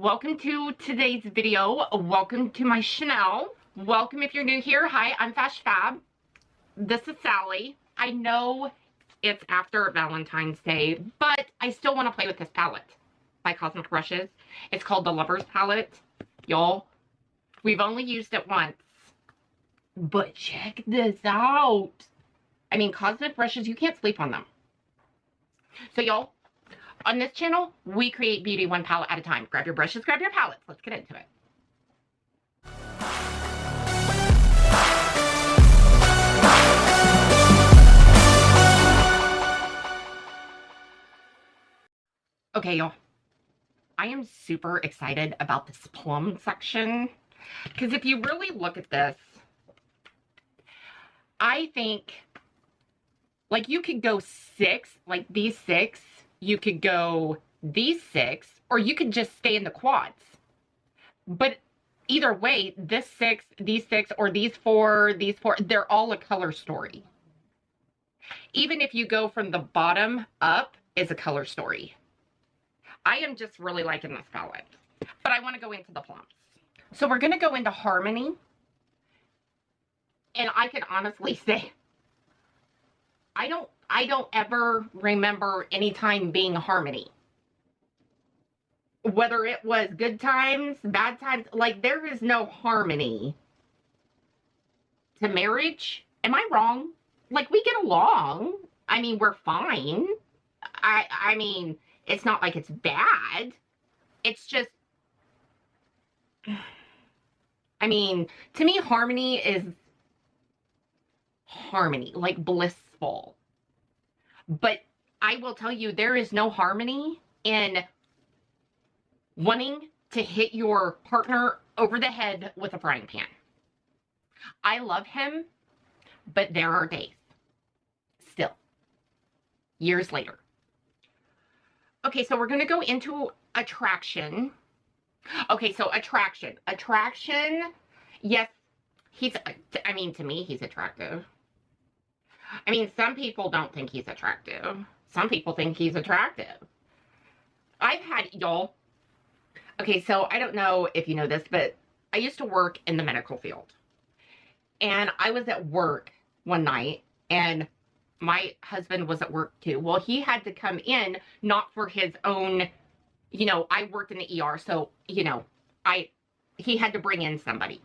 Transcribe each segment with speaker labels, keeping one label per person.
Speaker 1: welcome to today's video. Welcome to my channel. Welcome if you're new here. Hi, I'm FashFab. This is Sally. I know it's after Valentine's Day, but I still want to play with this palette by Cosmic Brushes. It's called the Lover's Palette. Y'all, we've only used it once, but check this out. I mean, Cosmic Brushes, you can't sleep on them. So y'all, on this channel, we create beauty one palette at a time. Grab your brushes, grab your palettes. Let's get into it. Okay, y'all. I am super excited about this plum section. Because if you really look at this, I think, like, you could go 6, like these 6. You could go these 6, or you could just stay in the quads. But either way, this 6, these 6, or these 4, they're all a color story. Even if you go from the bottom up, is a color story. I am just really liking this palette. But I want to go into the plums. So we're going to go into Harmony. And I can honestly say, I don't ever remember any time being Harmony. Whether it was good times, bad times, like there is no harmony to marriage. Am I wrong? Like we get along. I mean, we're fine. I mean, it's not like it's bad. It's just, I mean, to me, harmony is harmony, like blissful. But I will tell you, there is no harmony in wanting to hit your partner over the head with a frying pan. I love him, but there are days. Still. Years later. Okay, so we're going to go into attraction. Okay, so attraction. Attraction, yes, I mean, to me, he's attractive. I mean, some people don't think he's attractive. Some people think he's attractive. I've had, y'all, okay, so I don't know if you know this, but I used to work in the medical field. And I was at work one night, and my husband was at work too. Well, he had to come in, not for his own, you know, I worked in the ER, so, you know, he had to bring in somebody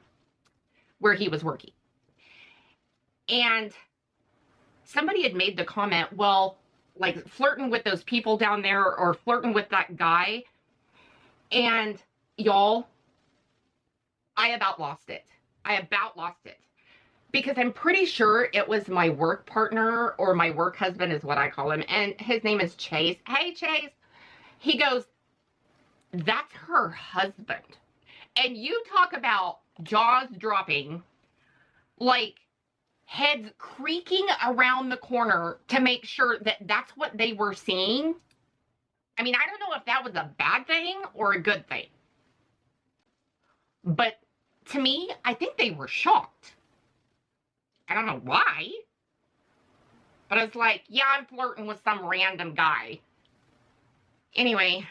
Speaker 1: where he was working. And somebody had made the comment, well, like flirting with those people down there or flirting with that guy. And y'all, I about lost it. Because I'm pretty sure it was my work partner or my work husband is what I call him. And his name is Chase. Hey, Chase. He goes, that's her husband. And you talk about jaws dropping, like, heads creaking around the corner to make sure that that's what they were seeing. I mean, I don't know if that was a bad thing or a good thing. But to me, I think they were shocked. I don't know why. But it's like, yeah, I'm flirting with some random guy. Anyway,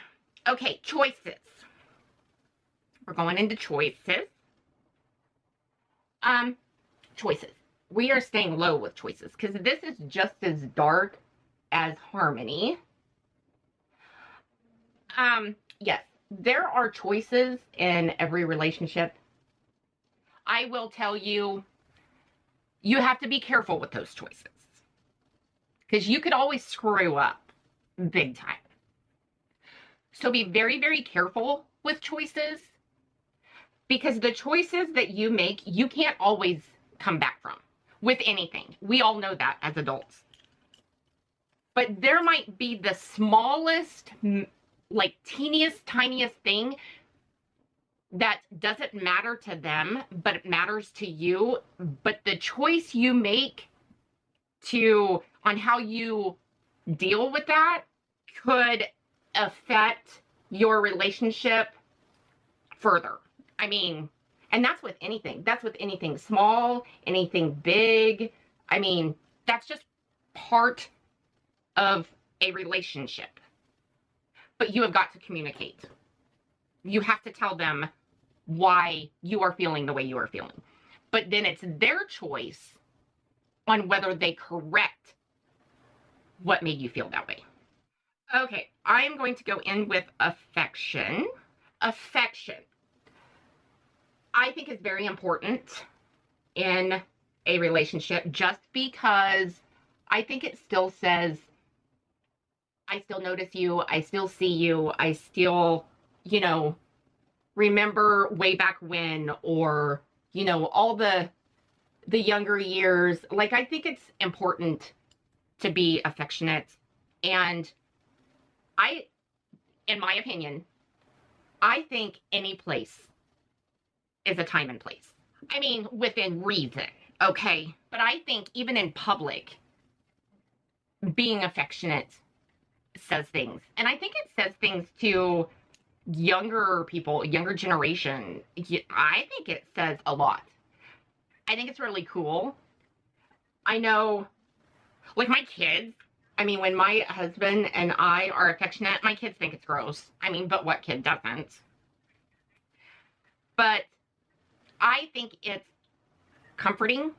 Speaker 1: okay, choices. We're going into choices. Choices. We are staying low with choices because this is just as dark as Harmony. Yes, there are choices in every relationship. I will tell you, you have to be careful with those choices because you could always screw up big time. So be very, very careful with choices because the choices that you make, you can't always come back from. With anything. We all know that as adults. But there might be the smallest, like teeniest, tiniest thing that doesn't matter to them, but it matters to you. But the choice you make on how you deal with that could affect your relationship further. I mean, and that's with anything. That's with anything small, anything big. I mean, that's just part of a relationship. But you have got to communicate. You have to tell them why you are feeling the way you are feeling. But then it's their choice on whether they correct what made you feel that way. Okay, I'm going to go in with affection. Affection, I think, is very important in a relationship, just because I think it still says, I still notice you, I still see you, I still, you know, remember way back when, or, you know, all the younger years. Like, I think it's important to be affectionate. And in my opinion, I think any place is a time and place. I mean, within reason, okay? But I think even in public, being affectionate says things. And I think it says things to younger people, younger generation. I think it says a lot. I think it's really cool. I know, like, my kids, I mean, when my husband and I are affectionate, my kids think it's gross. I mean, but what kid doesn't? But I think it's comforting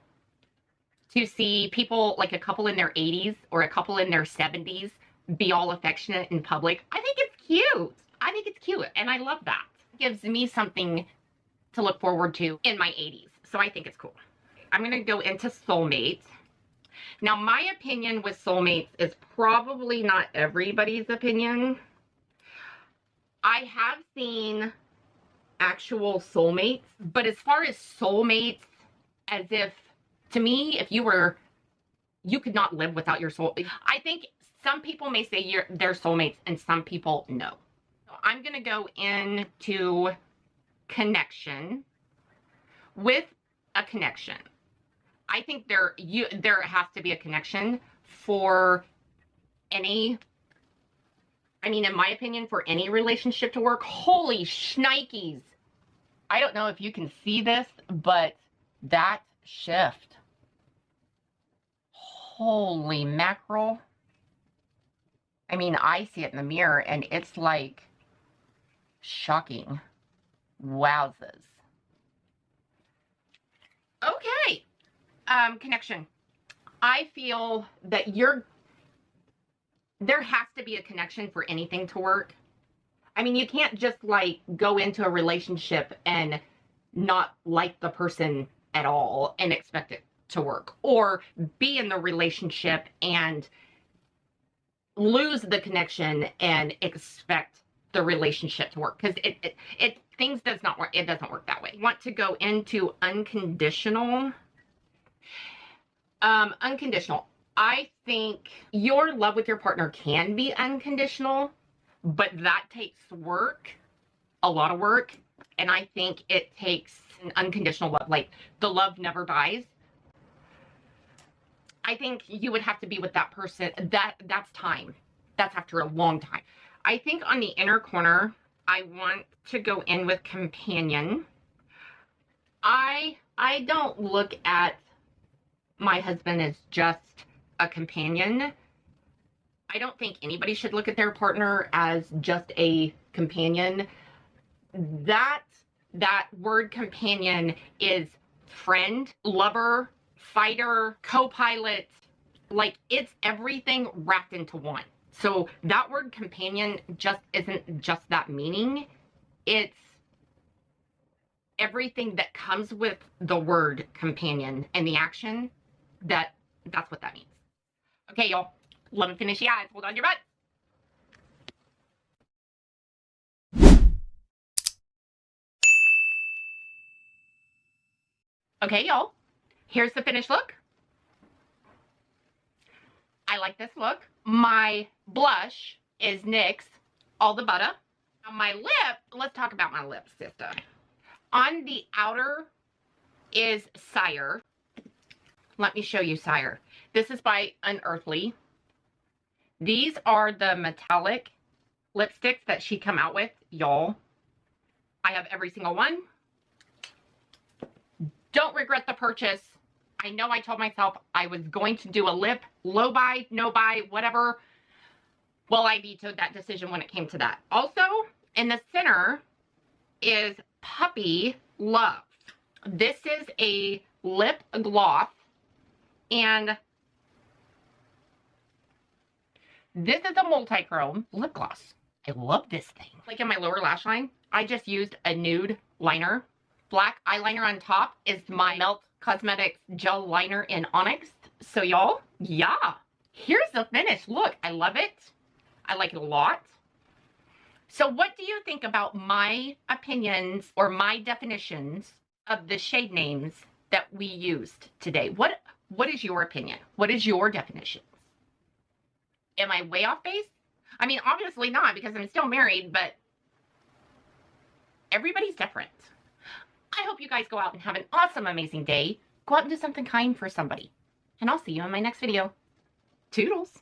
Speaker 1: to see people, like a couple in their 80s or a couple in their 70s, be all affectionate in public. I think it's cute. I think it's cute, and I love that. It gives me something to look forward to in my 80s, so I think it's cool. I'm going to go into soulmates. Now, my opinion with soulmates is probably not everybody's opinion. I have seen actual soulmates, but as far as soulmates, as if, to me, if you could not live without your soul. I think some people may say they're soulmates and some people no. So I'm going to go into connection. With a connection, I think there has to be a connection for any, I mean, in my opinion, for any relationship to work. Holy shnikes. I don't know if you can see this, but that shift. Holy mackerel. I mean, I see it in the mirror and it's like shocking. Wowzers. Okay. Connection. I feel that there has to be a connection for anything to work. I mean, you can't just like go into a relationship and not like the person at all and expect it to work, or be in the relationship and lose the connection and expect the relationship to work, because things does not work. It doesn't work that way. Want to go into unconditional. Unconditional. I think your love with your partner can be unconditional, but that takes work, a lot of work. And I think it takes an unconditional love, like the love never dies. I think you would have to be with that person. That's time. That's after a long time. I think on the inner corner, I want to go in with companion. I don't look at my husband as just a companion. I don't think anybody should look at their partner as just a companion. That word companion is friend, lover, fighter, co-pilot. Like, it's everything wrapped into one. So that word companion just isn't just that meaning. It's everything that comes with the word companion and the action. That's what that means. Okay, y'all. Let me finish the eyes. Hold on to your butt. Okay, y'all. Here's the finished look. I like this look. My blush is NYX All The Butta. On my lip, let's talk about my lip, sister. On the outer is Sire. Let me show you Sire. This is by UNEARTHLY. These are the metallic lipsticks that she come out with, y'all. I have every single one. Don't regret the purchase. I know I told myself I was going to do a lip, low buy, no buy, whatever. Well, I vetoed that decision when it came to that. Also, in the center, is Puppy Love. This is a lip gloss, and this is a multi-chrome lip gloss. I love this thing. Like in my lower lash line, I just used a nude liner. Black eyeliner on top is my Melt Cosmetics gel liner in Onyx. So y'all, yeah, here's the finish. Look, I love it. I like it a lot. So what do you think about my opinions or my definitions of the shade names that we used today? What is your opinion? What is your definition? Am I way off base? I mean, obviously not, because I'm still married, but everybody's different. I hope you guys go out and have an awesome, amazing day. Go out and do something kind for somebody. And I'll see you in my next video. Toodles.